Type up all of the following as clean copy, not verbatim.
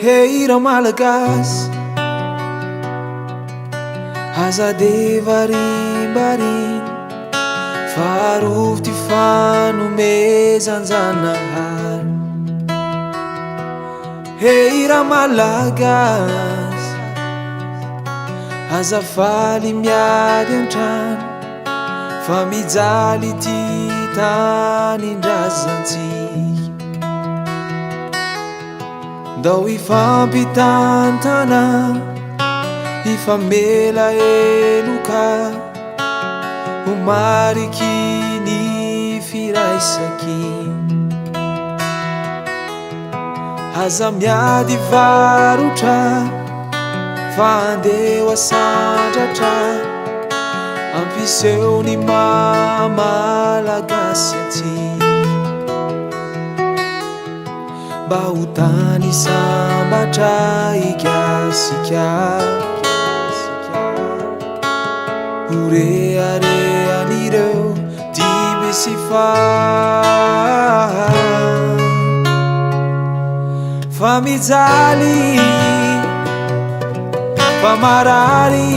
Hira malagasy aza de varimbariny faharovy ty fanomezan-janahary. Hira malagasy aza faly miady an-trano fa mijaly ty tanindrazantsika. Ndao ifampitantana ifamela eloka ho mariky ny firaisaky. Aza miady varotra fa andeo asandratra ampiseho ny mahamalagasy atsika. Mba ho tany sambatra ikasika ho reharehan'ireo dimy sy fa mijaly fa marary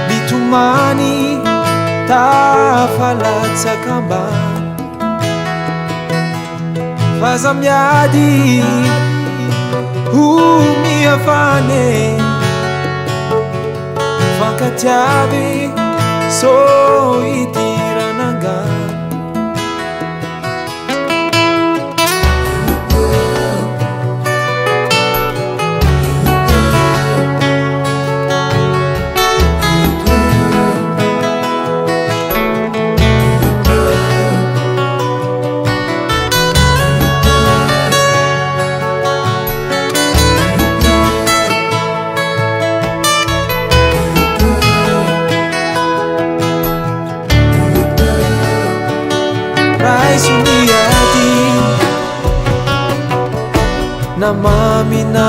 mitomany tafalatsaka ambany. Faza miady ho miafane fankatiavy so idiranangany. Raiso miady na mami na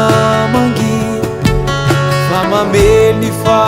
mangi fa mamely fa